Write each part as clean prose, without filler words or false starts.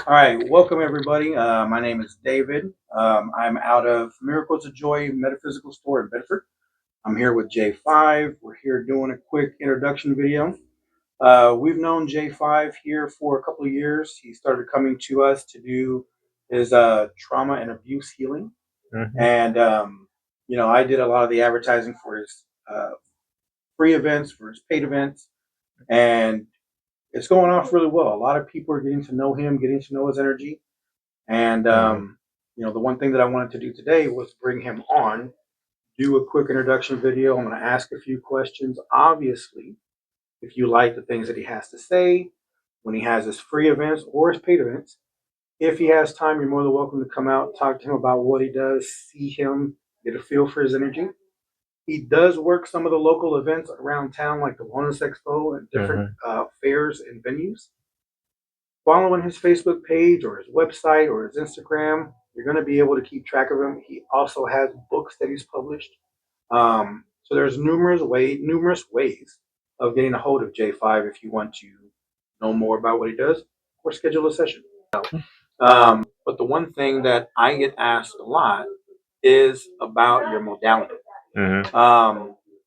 All right, welcome everybody. My name is David. I'm out of Miracles of Joy Metaphysical Store in Bedford. I'm here with J5. We're here doing a quick introduction video. We've known J5 here for a couple of years. He started coming to us to do his trauma and abuse healing. And, I did a lot of the advertising for his free events, for his paid events. And it's going off really well. A lot of people are getting to know him, getting to know his energy. And the one thing that I wanted to do today was bring him on, do a quick introduction video. I'm going to ask a few questions. Obviously, if you like the things that he has to say, when he has his free events or his paid events, if he has time, you're more than welcome to come out, talk to him about what he does, see him, get a feel for his energy. He does work some of the local events around town, like the Wellness Expo and different fairs and venues. Following his Facebook page or his website or his Instagram, you're going to be able to keep track of him. He also has books that he's published. So there's numerous ways of getting a hold of J5 if you want to know more about what he does or schedule a session. But the one thing that I get asked a lot is about your modality.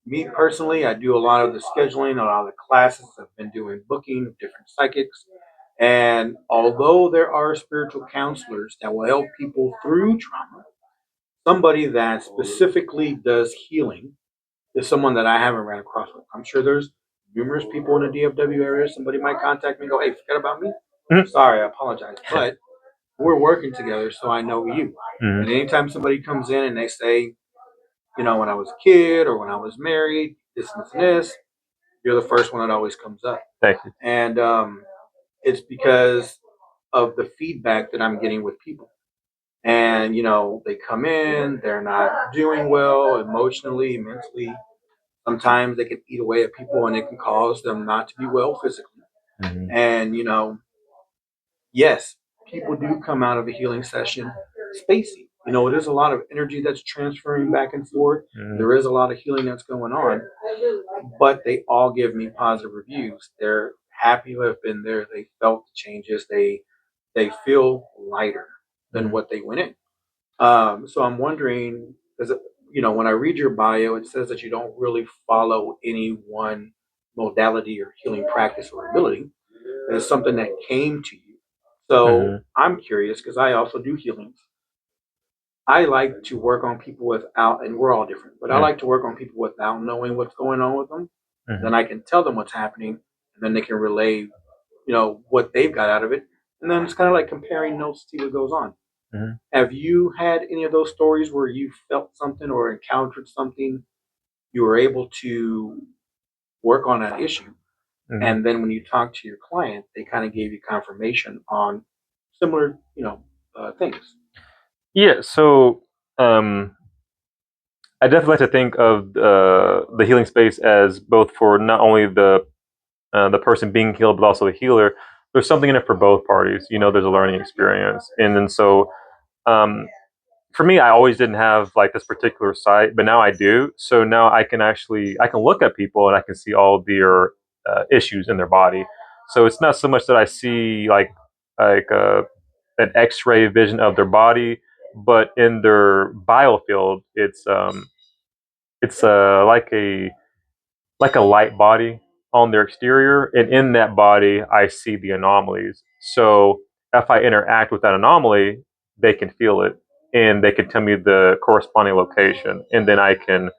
Me personally, I do a lot of the scheduling, a lot of the classes. I've been doing booking of different psychics. And although there are spiritual counselors that will help people through trauma, somebody that specifically does healing is someone that I haven't ran across with. I'm sure there's numerous people in the DFW area. Somebody might contact me and go, "Hey, forget about me. Sorry, I apologize. But we're working together, so I know you." And anytime somebody comes in and they say, when I was a kid or when I was married, this and this, you're the first one that always comes up. Thank you. And it's because of the feedback that I'm getting with people. And, they come in, they're not doing well emotionally, mentally. Sometimes they can eat away at people and it can cause them not to be well physically. And, yes, people do come out of a healing session spacey. It is a lot of energy that's transferring back and forth. There is a lot of healing that's going on, but they all give me positive reviews. They're happy to have been there. They felt the changes. They feel lighter than what they went in. So I'm wondering, because when I read your bio, it says that you don't really follow any one modality or healing practice or ability. It's something that came to you. So I'm curious because I also do healings. I like to work on people without, and we're all different, but I like to work on people without knowing what's going on with them. Then I can tell them what's happening, and then they can relay, what they've got out of it. And then it's kind of like comparing notes to see what goes on. Have you had any of those stories where you felt something or encountered something, you were able to work on that issue, and then when you talk to your client, they kind of gave you confirmation on similar, things? Yeah, so I definitely like to think of the healing space as both for not only the person being healed, but also the healer. There's something in it for both parties. There's a learning experience, and then so for me, I always didn't have like this particular site, but now I do. So now I can look at people and I can see all their issues in their body. So it's not so much that I see like an X-ray vision of their body, but in their biofield, it's like a light body on their exterior, and in that body, I see the anomalies. So if I interact with that anomaly, they can feel it, and they can tell me the corresponding location, and then I can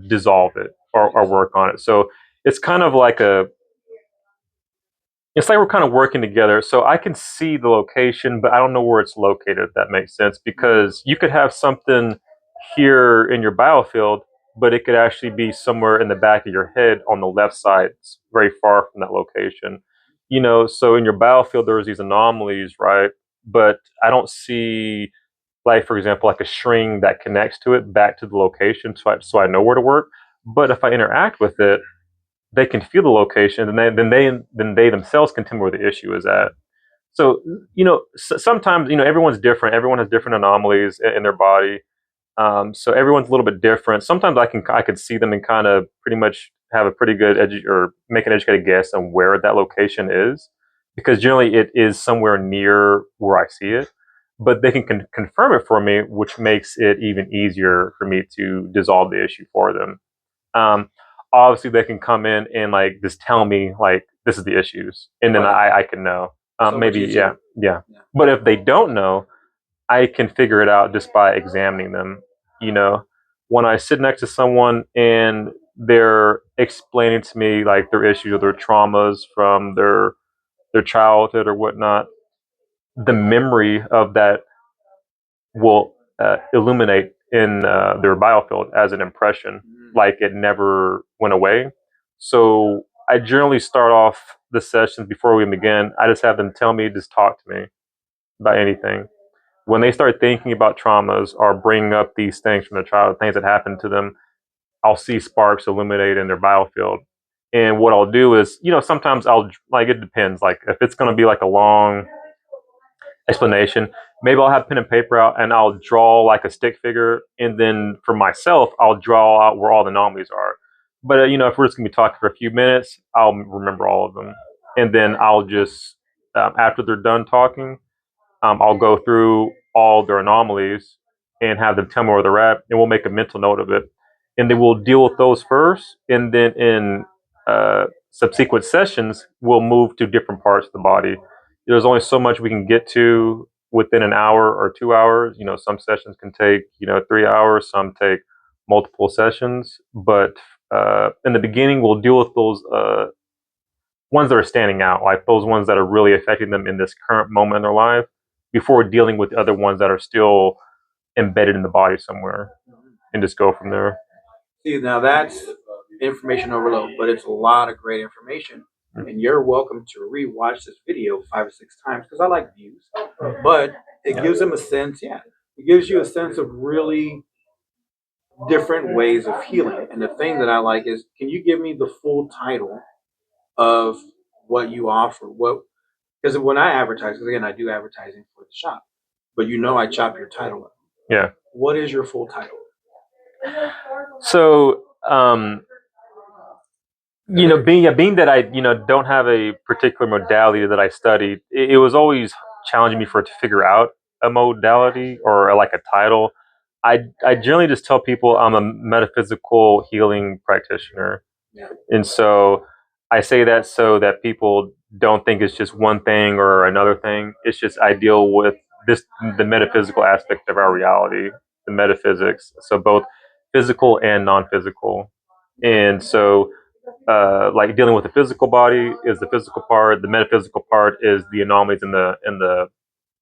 dissolve it or work on it. So it's kind of like it's like we're kind of working together. So I can see the location, but I don't know where it's located, if that makes sense. Because you could have something here in your biofield, but it could actually be somewhere in the back of your head on the left side, it's very far from that location. So in your biofield, there's these anomalies, right? But I don't see, like, for example, like a string that connects to it back to the location so I know where to work. But if I interact with it, they can feel the location, and then they themselves can tell me where the issue is at. So sometimes everyone's different. Everyone has different anomalies in their body. So everyone's a little bit different. Sometimes I can see them and kind of pretty much have a pretty good or make an educated guess on where that location is, because generally it is somewhere near where I see it, but they can confirm it for me, which makes it even easier for me to dissolve the issue for them. Um, Obviously, they can come in and like just tell me like this is the issues, and then Right. I can know. So much Maybe easier. yeah. Yeah. But if they don't know, I can figure it out just by examining them. You know, when I sit next to someone and they're explaining to me like their issues or their traumas from their childhood or whatnot, the memory of that will illuminate in their biofield as an impression, like it never went away. So I generally start off the sessions before we begin. I just have them tell me, just talk to me about anything. When they start thinking about traumas or bringing up these things from their childhood, things that happened to them, I'll see sparks illuminate in their biofield. And what I'll do is, sometimes I'll like it depends. Like if it's going to be like a long explanation, maybe I'll have pen and paper out and I'll draw like a stick figure, and then for myself, I'll draw out where all the anomalies are. But if we're just gonna be talking for a few minutes, I'll remember all of them, and then I'll just after they're done talking, I'll go through all their anomalies and have them tell me where they're at, and we'll make a mental note of it, and then we'll deal with those first, and then in subsequent sessions, we'll move to different parts of the body. There's only so much we can get to within an hour or 2 hours. Some sessions can take 3 hours, some take multiple sessions, but in the beginning, we'll deal with those ones that are standing out, like those ones that are really affecting them in this current moment in their life, before dealing with the other ones that are still embedded in the body somewhere, and just go from there. See, now that's information overload, but it's a lot of great information. And you're welcome to rewatch this video 5 or 6 times because I like views. But it gives them a sense, yeah, it gives you a sense of really different ways of healing. And the thing that I like is, can you give me the full title of what you offer? What, because when I advertise, because again, I do advertising for the shop, but I chop your title up. Yeah. What is your full title? So, being that I, don't have a particular modality that I studied, it was always challenging me to figure out a modality or like a title. I generally just tell people I'm a metaphysical healing practitioner. Yeah. And so I say that so that people don't think it's just one thing or another thing. It's just I deal with the metaphysical aspect of our reality, the metaphysics. So both physical and non-physical. And so like dealing with the physical body is the physical part. The metaphysical part is the anomalies in the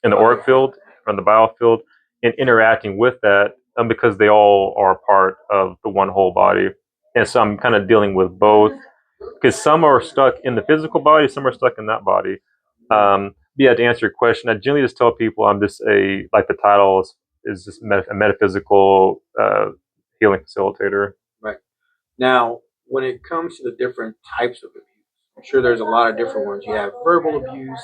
auric field, on the biofield, and interacting with that, because they all are part of the one whole body. And so I'm kind of dealing with both, because some are stuck in the physical body, some are stuck in that body. Yeah, to answer your question, I generally just tell people I'm just like the title is just a metaphysical healing facilitator. Right. Now, when it comes to the different types of abuse, I'm sure there's a lot of different ones. You have verbal abuse,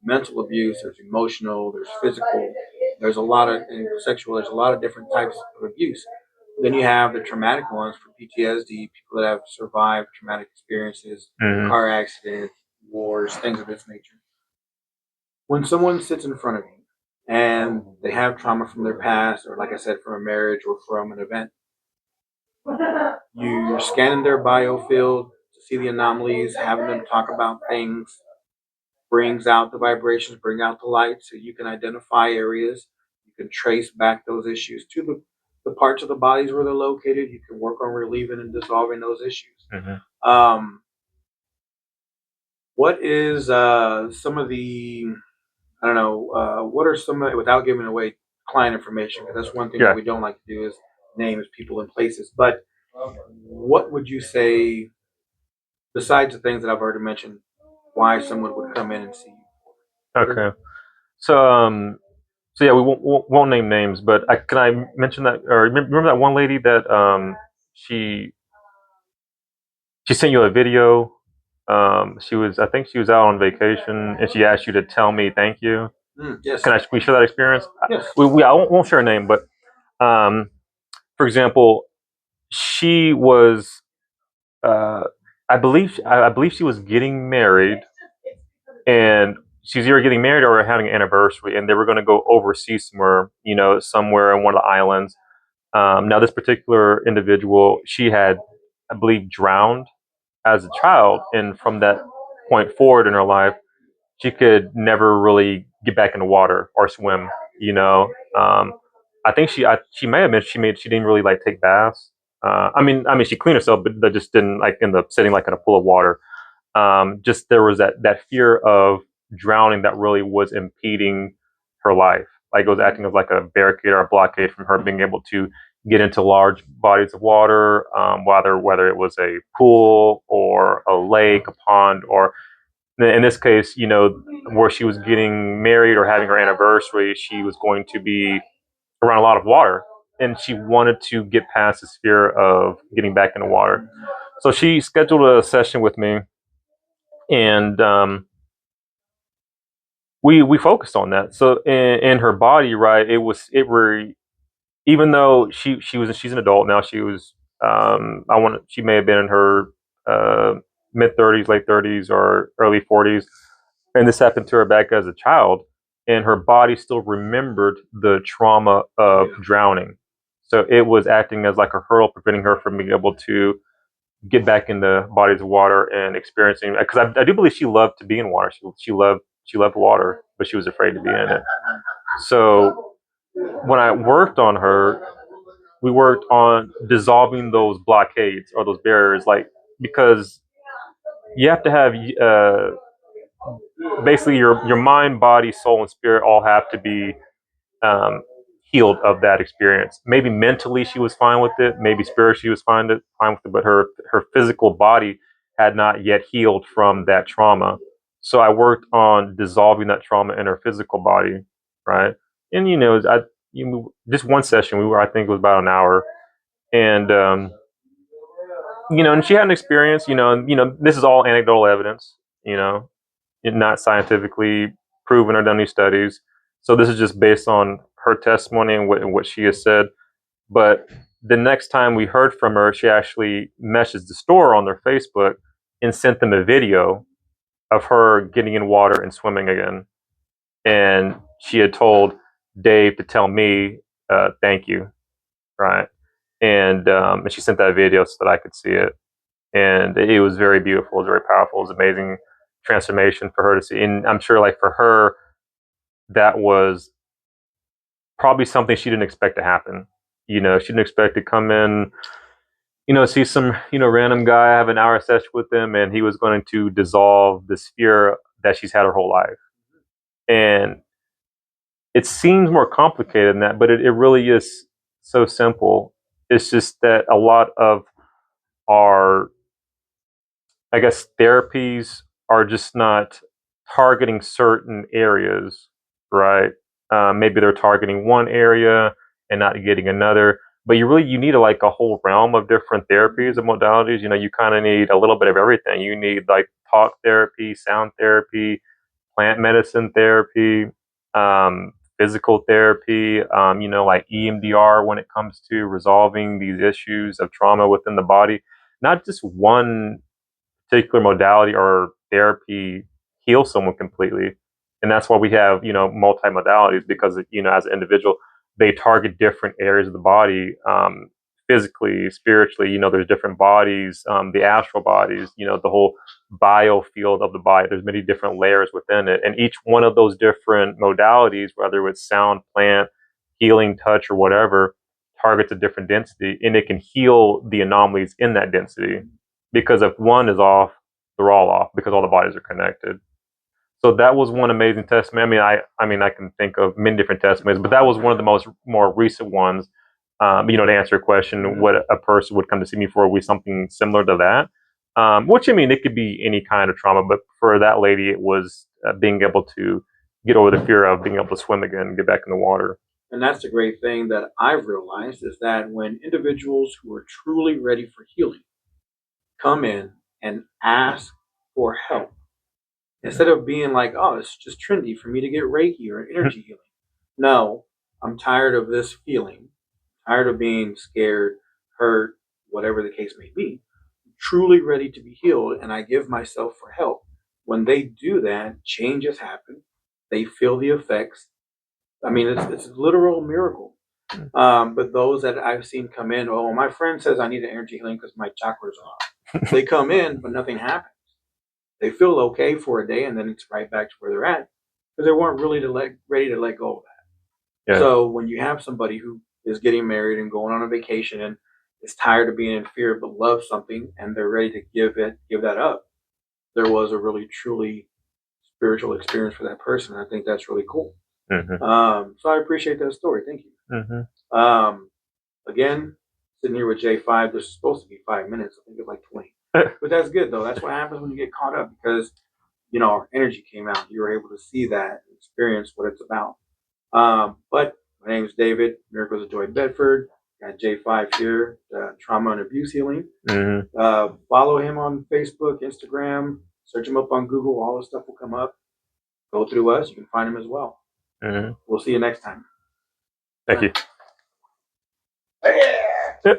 mental abuse, there's emotional, there's physical, there's a lot of and sexual, there's a lot of different types of abuse. Then you have the traumatic ones for PTSD, people that have survived traumatic experiences, Mm-hmm. car accidents, wars, things of this nature. When someone sits in front of you and they have trauma from their past, or like I said, from a marriage or from an event, you're scanning their biofield to see the anomalies, having them talk about things, brings out the vibrations, bring out the light, so you can identify areas. You can trace back those issues to the parts of the bodies where they're located. You can work on relieving and dissolving those issues. Mm-hmm. What is some of the, I don't know, what are some, without giving away client information, because that's one thing that we don't like to do is names, people, and places. But what would you say, besides the things that I've already mentioned, why someone would come in and see you? Okay. So yeah, we won't name names, but can I mention that, or remember that one lady that she sent you a video. I think she was out on vacation, and she asked you to tell me thank you. Yes. Can we share that experience? Yes. I won't share her name, but for example, she was, I believe she was getting married, and she's either getting married or having an anniversary, and they were going to go overseas somewhere, somewhere in one of the islands. Now, this particular individual, she had, I believe, drowned as a child, and from that point forward in her life, she could never really get back in the water or swim. You know, I think she may have mentioned she didn't really like take baths. I mean, she cleaned herself, but that just didn't like end up sitting like in a pool of water. Just there was that fear of drowning that really was impeding her life. Like it was acting as like a barricade or a blockade from her being able to get into large bodies of water, whether it was a pool or a lake, a pond, or in this case, where she was getting married or having her anniversary, she was going to be around a lot of water, and she wanted to get past this fear of getting back in the water. So she scheduled a session with me, and we focused on that. So in her body, right, it were even though she's an adult now. She was she may have been in her mid 30s, late 30s, or early 40s, and this happened to her back as a child, and her body still remembered the trauma of drowning. So it was acting as like a hurdle, preventing her from being able to get back in the bodies of water and experiencing. Because I do believe she loved to be in water. She loved water, but she was afraid to be in it. So when I worked on her, we worked on dissolving those blockades or those barriers, like because you have to have basically your mind, body, soul, and spirit all have to be um, healed of that experience. Maybe mentally she was fine with it. Maybe spiritually she was fine with it, but her physical body had not yet healed from that trauma. So I worked on dissolving that trauma in her physical body, right? And just one session I think it was about an hour, and and she had an experience, and this is all anecdotal evidence, not scientifically proven or done any studies. So this is just based on her testimony and what she has said. But the next time we heard from her, she actually messaged the store on their Facebook and sent them a video of her getting in water and swimming again. And she had told Dave to tell me thank you, right? And she sent that video so that I could see it, and it was very beautiful. It was very powerful. It was amazing transformation for her to see, and I'm sure, like for her, that was probably something she didn't expect to happen. She didn't expect to come in, see some random guy, have an hour session with him, and he was going to dissolve this fear that she's had her whole life. And it seems more complicated than that, but it really is so simple. It's just that a lot of our, I guess, therapies are just not targeting certain areas, right? Maybe they're targeting one area and not getting another. But you need like a whole realm of different therapies and modalities. You kind of need a little bit of everything. You need like talk therapy, sound therapy, plant medicine therapy, physical therapy. Like EMDR when it comes to resolving these issues of trauma within the body. Not just one particular modality or therapy heal someone completely. And that's why we have, multi-modalities, because, as an individual, they target different areas of the body, physically, spiritually. There's different bodies, the astral bodies, the whole biofield of the body. There's many different layers within it. And each one of those different modalities, whether it's sound, plant, healing, touch, or whatever, targets a different density, and it can heal the anomalies in that density. Because if one is off, they're all off because all the bodies are connected. So that was one amazing testimony. I can think of many different testimonies, but that was one of the more recent ones. To answer your question, what a person would come to see me for would be something similar to that. Which it could be any kind of trauma, but for that lady, it was being able to get over the fear of being able to swim again and get back in the water. And that's the great thing that I've realized is that when individuals who are truly ready for healing come in and ask for help, instead of being like, oh, it's just trendy for me to get Reiki or energy healing. No, I'm tired of this feeling, tired of being scared, hurt, whatever the case may be. I'm truly ready to be healed, and I give myself for help. when they do that, changes happen. They feel the effects. I mean, it's a literal miracle. But those that I've seen come in, oh, my friend says I need an energy healing because my chakras are off. They come in, but nothing happens. They feel okay for a day, and then it's right back to where they're at because they weren't really ready to let go of that. Yeah. So when you have somebody who is getting married and going on a vacation and is tired of being in fear but loves something and they're ready to give that up, there was a really truly spiritual experience for that person. I think that's really cool. So I appreciate that story. Thank you. Again, sitting here with J5, there's supposed to be 5 minutes. I think it's like 20. But that's good though. That's what happens when you get caught up because our energy came out. You were able to see that and experience what it's about. But my name is David, Miracles of Joy Bedford. Got J5 here, Trauma and Abuse Healing. Follow him on Facebook, Instagram. Search him up on Google. All this stuff will come up. Go through us. You can find him as well. We'll see you next time. Thank you. Yeah.